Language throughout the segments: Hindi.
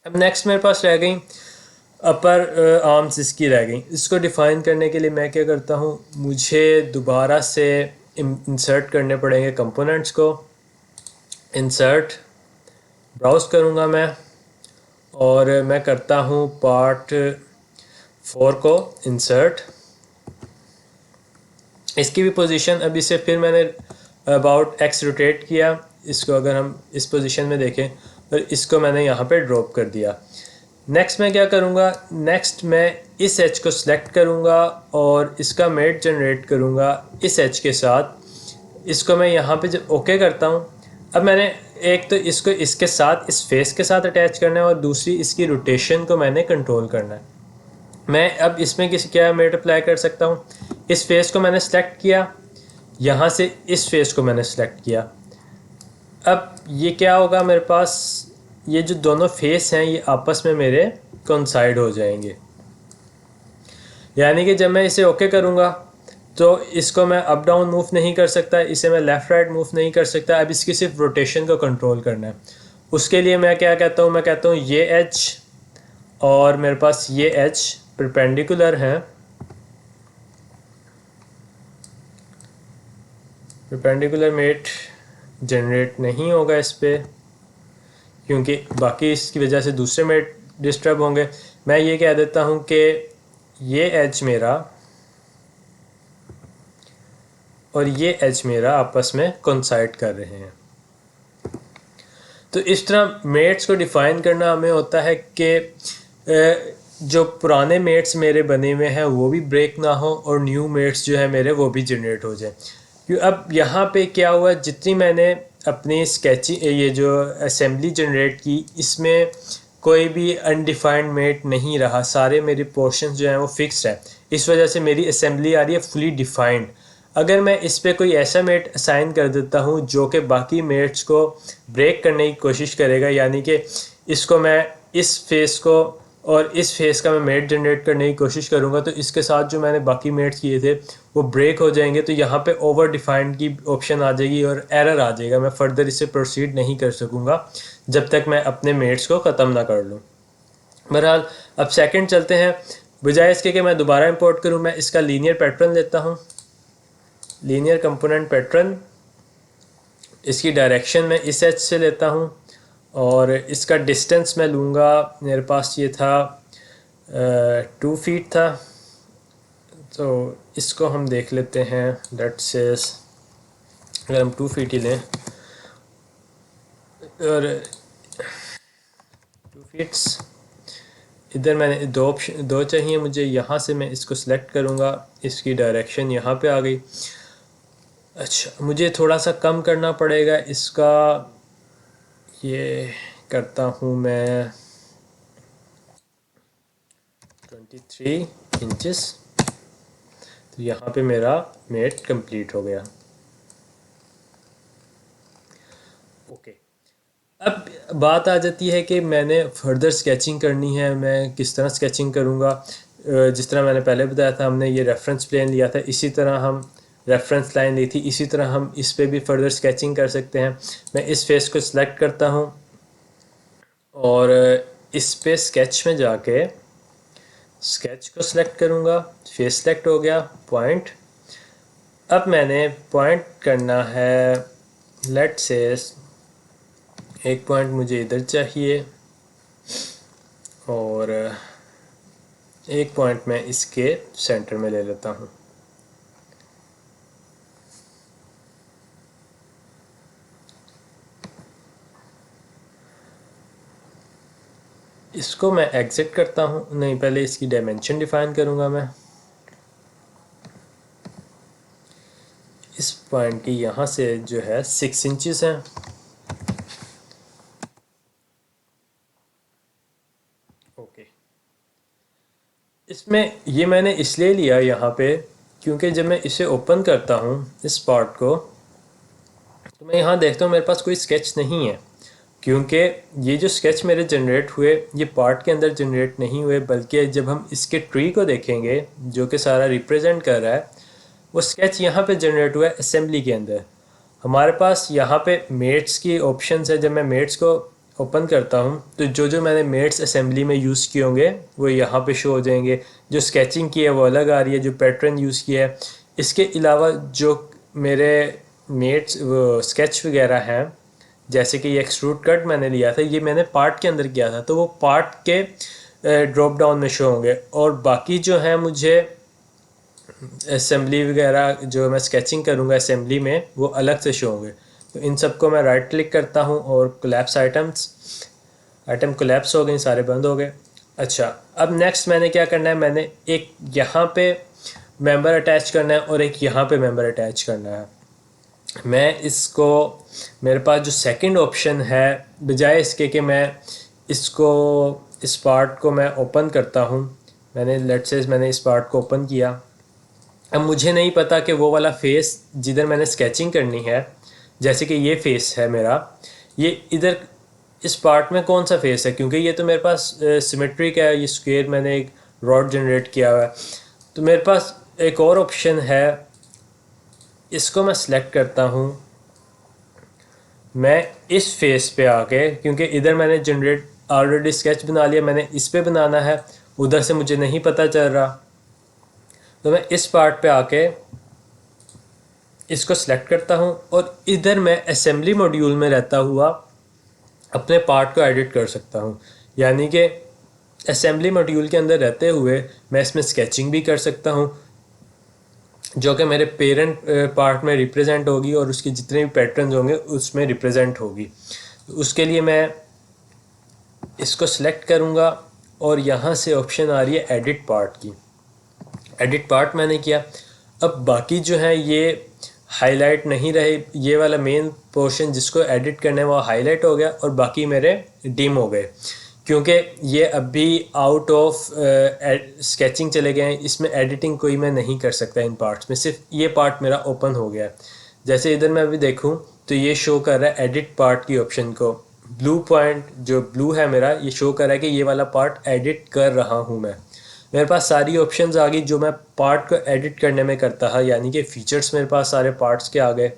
अब नेक्स्ट मेरे पास रह गई अपर आर्म्स, इसकी रह गई। इसको डिफ़ाइन करने के लिए मैं क्या करता हूँ, मुझे दोबारा से इंसर्ट करने पड़ेंगे कंपोनेंट्स को। इंसर्ट, ब्राउज़ करूँगा मैं, और मैं करता हूँ पार्ट 4 को इंसर्ट। इसकी भी पोजीशन अभी से फिर मैंने अबाउट एक्स रोटेट किया इसको, अगर हम इस पोजीशन में देखें, और इसको मैंने यहाँ पे ड्रॉप कर दिया। नेक्स्ट मैं क्या करूँगा, नेक्स्ट मैं इस एच को सिलेक्ट करूँगा और इसका मेट जनरेट करूँगा इस एच के साथ। इसको मैं यहाँ पे जब ओके करता हूँ, अब मैंने एक तो इसको इसके साथ, इस फेस के साथ अटैच करना है, और दूसरी इसकी रोटेशन को मैंने कंट्रोल करना है। मैं अब इसमें किसी क्या मेट अप्लाई कर सकता हूँ, इस फेस को मैंने सेलेक्ट किया, यहाँ से इस फेस को मैंने सेलेक्ट किया। अब ये क्या होगा, मेरे पास ये जो दोनों फेस हैं ये आपस में मेरे कोइंसाइड हो जाएंगे। यानी कि जब मैं इसे ओके करूँगा तो इसको मैं अप डाउन मूव नहीं कर सकता, इसे मैं लेफ़्ट राइट मूव नहीं कर सकता। अब इसकी सिर्फ रोटेशन को कंट्रोल करना है। उसके लिए मैं क्या कहता हूँ, मैं कहता हूँ ये एच और मेरे पास ये एच परपेंडिकुलर हैं, परपेंडिकुलर मेट जनरेट नहीं होगा इस पर, क्योंकि बाकी इसकी वजह से दूसरे मेट डिस्टर्ब होंगे। मैं ये कह देता हूँ कि ये एच मेरा और ये एच मेरा आपस में कोइंसाइड कर रहे हैं। तो इस तरह मेट्स को डिफ़ाइन करना हमें होता है कि जो पुराने मेट्स मेरे बने हुए हैं वो भी ब्रेक ना हो, और न्यू मेट्स जो है मेरे वो भी जनरेट हो जाए। क्यों, अब यहाँ पे क्या हुआ, जितनी मैंने अपनी स्केचिंग, ये जो असेंबली जनरेट की, इसमें कोई भी अनडिफाइंड मेट नहीं रहा, सारे मेरे पोर्शंस जो हैं वो फिक्स्ड है। इस वजह से मेरी असेंबली आ रही है फुली डिफाइंड। अगर मैं इस पर कोई ऐसा मेट असाइन कर देता हूँ जो कि बाकी मेट्स को ब्रेक करने की कोशिश करेगा, यानी कि इसको मैं इस फेस को और इस फेस का मैं मेट जनरेट करने की कोशिश करूँगा, तो इसके साथ जो मैंने बाकी मेट्स किए थे वो ब्रेक हो जाएंगे। तो यहाँ पे ओवर डिफाइंड की ऑप्शन आ जाएगी और एरर आ जाएगा। मैं फर्दर इससे प्रोसीड नहीं कर सकूँगा जब तक मैं अपने मेट्स को ख़त्म ना कर लूँ। बहरहाल अब सेकंड चलते हैं। बजाय इसके कि मैं दोबारा इंपोर्ट करूँ, मैं इसका लीनियर पैटर्न लेता हूँ, लीनियर कंपोनेंट पैटर्न। इसकी डायरेक्शन मैं इस एच से लेता हूँ, और इसका डिस्टेंस मैं लूँगा, मेरे पास ये था 2 फीट था, तो इसको हम देख लेते हैं। लेट्स से अगर हम 2 फीट ही लें, और 2 फीट्स इधर मैंने दो चाहिए मुझे। यहाँ से मैं इसको सिलेक्ट करूँगा, इसकी डायरेक्शन यहाँ पे आ गई। अच्छा, मुझे थोड़ा सा कम करना पड़ेगा इसका, ये करता हूँ मैं 23 इंचेस। तो यहाँ पे मेरा मेट कंप्लीट हो गया। ओके, अब बात आ जाती है कि मैंने फर्दर स्केचिंग करनी है, मैं किस तरह स्केचिंग करूँगा। जिस तरह मैंने पहले बताया था, हमने ये रेफरेंस प्लेन लिया था, इसी तरह हम रेफरेंस लाइन ली थी, इसी तरह हम इस पे भी फर्दर स्केचिंग कर सकते हैं। मैं इस फेस को सिलेक्ट करता हूँ और इस पे स्केच में जाके स्केच को सिलेक्ट करूँगा, फेस सिलेक्ट हो गया, पॉइंट। अब मैंने पॉइंट करना है, लेट्स से एक पॉइंट मुझे इधर चाहिए, और एक पॉइंट मैं इसके सेंटर में ले लेता हूँ। इसको मैं एग्जिट करता हूँ, नहीं पहले इसकी डायमेंशन डिफाइन करूँगा मैं। इस पॉइंट की यहाँ से जो है 6 इंचेस हैं। ओके, इसमें ये मैंने इसलिए लिया यहाँ पे क्योंकि जब मैं इसे ओपन करता हूँ इस पार्ट को, तो मैं यहाँ देखता हूँ मेरे पास कोई स्केच नहीं है, क्योंकि ये जो स्केच मेरे जनरेट हुए ये पार्ट के अंदर जनरेट नहीं हुए, बल्कि जब हम इसके ट्री को देखेंगे जो कि सारा रिप्रेजेंट कर रहा है, वो स्केच यहाँ पे जनरेट हुआ है असेंबली के अंदर। हमारे पास यहाँ पे मेट्स की ऑप्शंस है। जब मैं मेट्स को ओपन करता हूँ तो जो जो मैंने मेट्स असेंबली में यूज़ किए होंगे वो यहाँ पे शो हो जाएंगे। जो स्केचिंग की है वो अलग आ रही है, जो पैटर्न यूज़ किया है। इसके अलावा जो मेरे मेट्स वो स्केच वगैरह हैं, जैसे कि ये एक्सट्रूड कट मैंने लिया था, ये मैंने पार्ट के अंदर किया था, तो वो पार्ट के ड्रॉप डाउन में शो होंगे। और बाकी जो है मुझे असेंबली वगैरह जो मैं स्केचिंग करूँगा असेंबली में वो अलग से शो होंगे। तो इन सबको मैं राइट क्लिक करता हूँ और कोलैप्स आइटम कोलैप्स हो गए, सारे बंद हो गए। अच्छा, अब नेक्स्ट मैंने क्या करना है, मैंने एक यहाँ पे मेंबर अटैच करना है और एक यहाँ पे मेंबर अटैच करना है। मैं इसको, मेरे पास जो सेकंड ऑप्शन है, बजाय इसके कि मैं इसको इस पार्ट को मैं ओपन करता हूँ, मैंने इस पार्ट को ओपन किया। अब मुझे नहीं पता कि वो वाला फेस जिधर मैंने स्केचिंग करनी है, जैसे कि ये फेस है मेरा, ये इधर इस पार्ट में कौन सा फेस है, क्योंकि ये तो मेरे पास सिमेट्रिक है, ये स्क्वायर मैंने एक रॉड जनरेट किया हुआ है। तो मेरे पास एक और ऑप्शन है, इसको मैं सिलेक्ट करता हूँ। मैं इस फेस पे आके, क्योंकि इधर मैंने जनरेट ऑलरेडी स्केच बना लिया, मैंने इस पे बनाना है, उधर से मुझे नहीं पता चल रहा, तो मैं इस पार्ट पे आके इसको सिलेक्ट करता हूँ और इधर मैं असेंबली मॉड्यूल में रहता हुआ अपने पार्ट को एडिट कर सकता हूँ। यानी कि असेंबली मॉड्यूल के अंदर रहते हुए मैं इसमें स्केचिंग भी कर सकता हूँ, जो कि मेरे पेरेंट पार्ट में रिप्रेजेंट होगी और उसके जितने भी पैटर्न्स होंगे उसमें रिप्रेजेंट होगी। तो उसके लिए मैं इसको सिलेक्ट करूँगा और यहाँ से ऑप्शन आ रही है एडिट पार्ट की। एडिट पार्ट मैंने किया। अब बाकी जो है ये हाईलाइट नहीं रहे, ये वाला मेन पोर्शन जिसको एडिट करना है वो हाईलाइट हो गया और बाकी मेरे डिम हो गए, क्योंकि ये अभी आउट ऑफ स्केचिंग चले गए हैं। इसमें एडिटिंग कोई मैं नहीं कर सकता इन पार्ट्स में, सिर्फ ये पार्ट मेरा ओपन हो गया है। जैसे इधर मैं अभी देखूं तो ये शो कर रहा है एडिट पार्ट की ऑप्शन को, ब्लू पॉइंट जो ब्लू है मेरा, ये शो कर रहा है कि ये वाला पार्ट एडिट कर रहा हूँ मैं। मेरे पास सारी ऑप्शंस आ गई जो मैं पार्ट को एडिट करने में करता है, यानी कि फीचर्स मेरे पास सारे पार्ट्स के आ गए।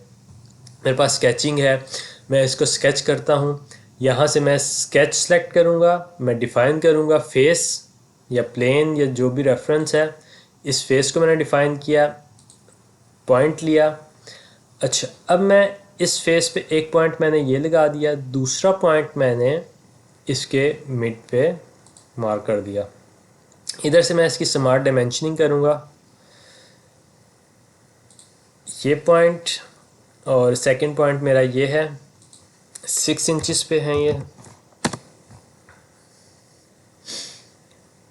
मेरे पास स्केचिंग है, मैं इसको स्केच करता हूँ। यहाँ से मैं स्केच सेलेक्ट करूँगा, मैं डिफ़ाइन करूँगा फेस या प्लेन या जो भी रेफरेंस है, इस फेस को मैंने डिफ़ाइन किया, पॉइंट लिया। अच्छा, अब मैं इस फेस पे एक पॉइंट मैंने ये लगा दिया, दूसरा पॉइंट मैंने इसके मिड पे मार्क कर दिया। इधर से मैं इसकी स्मार्ट डायमेंशनिंग करूँगा, ये पॉइंट और सेकंड पॉइंट मेरा ये है, 6 इंचज़ पे हैं ये।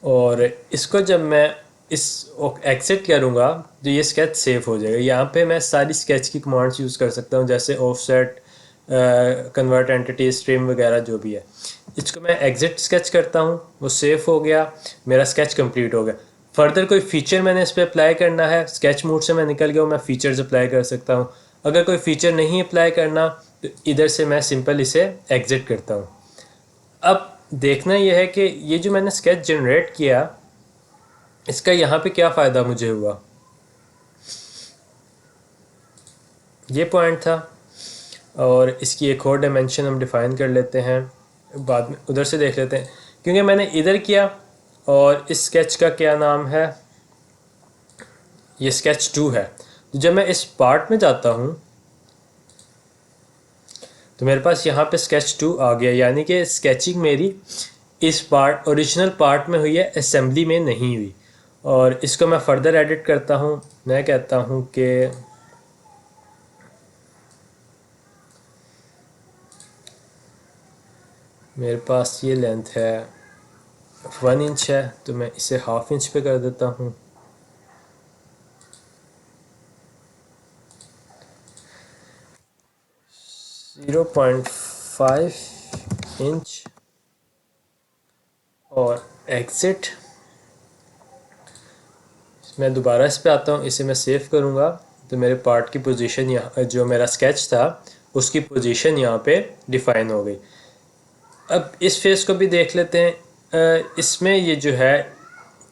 और इसको जब मैं इस एग्जिट करूँगा तो ये स्केच सेव हो जाएगा। यहाँ पे मैं सारी स्केच की कमांड्स यूज़ कर सकता हूँ, जैसे ऑफसेट, कन्वर्ट एंटिटी, स्ट्रीम वगैरह जो भी है। इसको मैं एग्जिट स्केच करता हूँ, वो सेव हो गया, मेरा स्केच कंप्लीट हो गया। फर्दर कोई फीचर मैंने इस पर अप्लाई करना है, स्केच मोड से मैं निकल गया हूँ, मैं फीचर्स अप्लाई कर सकता हूँ। अगर कोई फीचर नहीं अप्लाई करना तो इधर से मैं सिंपल इसे एग्जिट करता हूँ। अब देखना यह है कि ये जो मैंने स्केच जनरेट किया, इसका यहाँ पे क्या फ़ायदा मुझे हुआ। ये पॉइंट था और इसकी एक और डायमेंशन हम डिफ़ाइन कर लेते हैं, बाद में उधर से देख लेते हैं, क्योंकि मैंने इधर किया। और इस स्केच का क्या नाम है, ये स्केच 2 है। तो जब मैं इस पार्ट में जाता हूँ तो मेरे पास यहाँ पे स्केच 2 आ गया, यानी कि स्केचिंग मेरी इस पार्ट ओरिजिनल पार्ट में हुई है, असेंबली में नहीं हुई। और इसको मैं फर्दर एडिट करता हूँ, मैं कहता हूँ कि मेरे पास ये लेंथ है 1 इंच है, तो मैं इसे हाफ इंच पे कर देता हूँ। ज़ीरो 0.5 इंच और एग्जिट। मैं दोबारा इस पे आता हूँ, इसे मैं सेव करूँगा तो मेरे पार्ट की पोजीशन यहाँ, जो मेरा स्केच था उसकी पोजीशन यहाँ पे डिफ़ाइन हो गई। अब इस फेस को भी देख लेते हैं। इसमें ये जो है,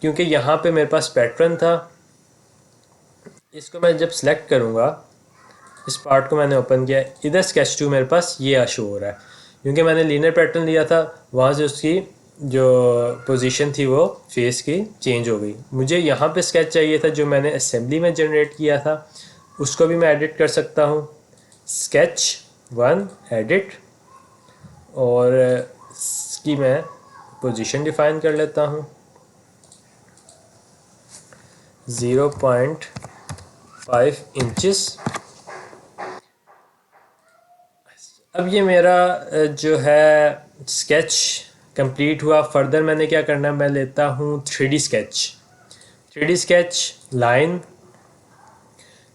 क्योंकि यहाँ पे मेरे पास पैटर्न था, इसको मैं जब सेलेक्ट करूँगा, इस पार्ट को मैंने ओपन किया, इधर स्केच 2 मेरे पास ये शो हो रहा है। क्योंकि मैंने लीनियर पैटर्न लिया था, वहाँ से उसकी जो पोजीशन थी वो फेस की चेंज हो गई। मुझे यहाँ पे स्केच चाहिए था जो मैंने असेंबली में जनरेट किया था, उसको भी मैं एडिट कर सकता हूँ। स्केच 1 एडिट, और इसकी मैं पोजीशन डिफाइन कर लेता हूँ 0.5 इंचेस। अब ये मेरा जो है स्केच कंप्लीट हुआ। फर्दर मैंने क्या करना है, मैं लेता हूँ 3D sketch. 3D sketch line,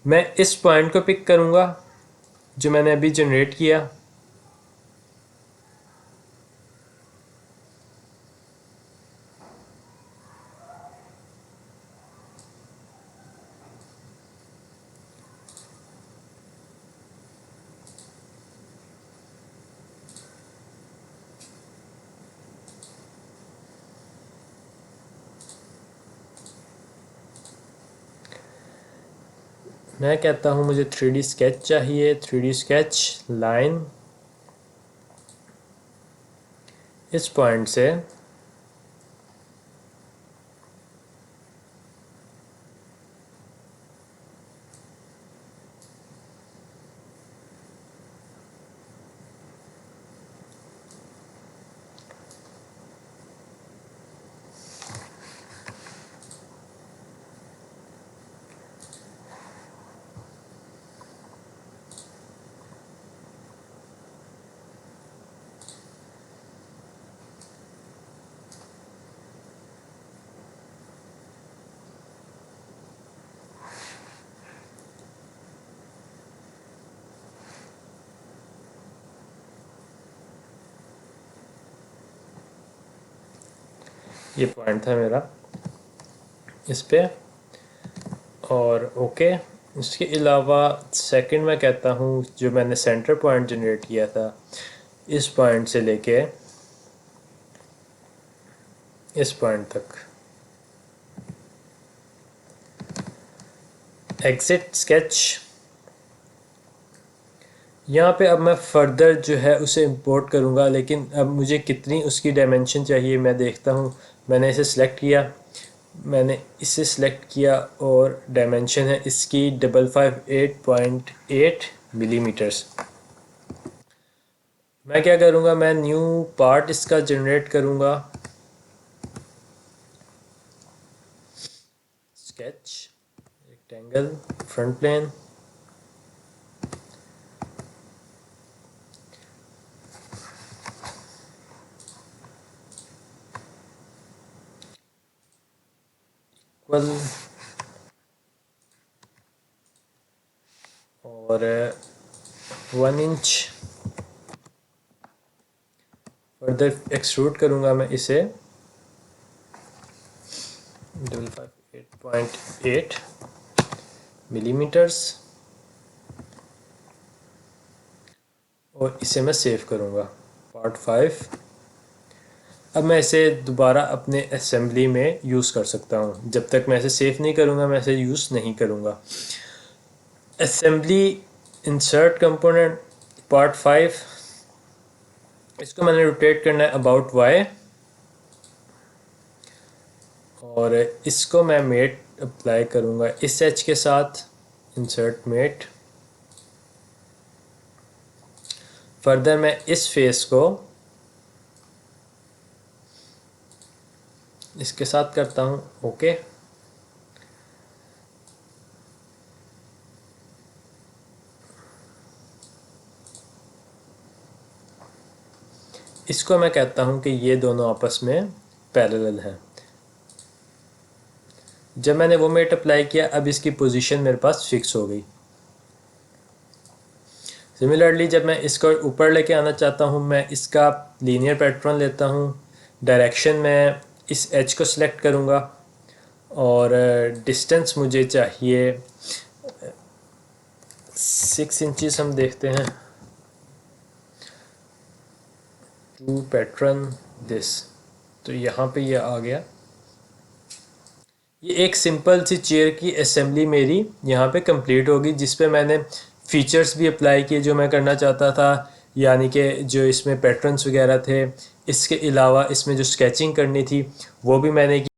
मैं इस पॉइंट को पिक करूँगा जो मैंने अभी जनरेट किया। मैं कहता हूँ मुझे 3D स्केच चाहिए। 3D स्केच लाइन, इस पॉइंट से ये पॉइंट था मेरा इस पे, और ओके। इसके अलावा सेकंड मैं कहता हूँ जो मैंने सेंटर पॉइंट जनरेट किया था, इस पॉइंट से लेके इस पॉइंट तक एग्जिट स्केच। यहाँ पे अब मैं फर्दर जो है उसे इंपोर्ट करूँगा, लेकिन अब मुझे कितनी उसकी डायमेंशन चाहिए मैं देखता हूँ। मैंने इसे सिलेक्ट किया, मैंने इसे सिलेक्ट किया, और डायमेंशन है इसकी 558.8 मिलीमीटर्स। मैं क्या करूँगा, मैं न्यू पार्ट इसका जनरेट करूँगा। Sketch rectangle front plane, equal, और 1 इंच फर्दर एक्सट्रूड करूँगा मैं इसे 558.8 मिलीमीटर्स, और इसे मैं सेव करूँगा पार्ट 5। अब मैं इसे दोबारा अपने असेंबली में यूज़ कर सकता हूँ। जब तक मैं इसे सेव नहीं करूँगा मैं इसे यूज़ नहीं करूँगा। असेंबली इंसर्ट कंपोनेंट पार्ट 5, इसको मैंने रोटेट करना है अबाउट वाई, और इसको मैं मेट अप्लाई करूँगा इस एच के साथ, इंसर्ट मेट। फर्दर मैं इस फेस को इसके साथ करता हूँ ओके। इसको मैं कहता हूँ कि ये दोनों आपस में पैरेलल हैं। जब मैंने वो मेट अप्लाई किया, अब इसकी पोजीशन मेरे पास फिक्स हो गई। सिमिलरली जब मैं इसको ऊपर लेके आना चाहता हूँ, मैं इसका लीनियर पैटर्न लेता हूँ। डायरेक्शन में इस एच को सिलेक्ट करूँगा, और डिस्टेंस मुझे चाहिए 6 इंचेस हम देखते हैं टू पैटर्न दिस। तो यहाँ पे ये आ गया। ये एक सिंपल सी चेयर की असेंबली मेरी यहाँ पे कंप्लीट होगी, जिस पे मैंने फीचर्स भी अप्लाई किए जो मैं करना चाहता था। यानी कि जो इसमें पैटर्न्स वगैरह थे, इसके अलावा इसमें जो स्केचिंग करनी थी वो भी मैंने की।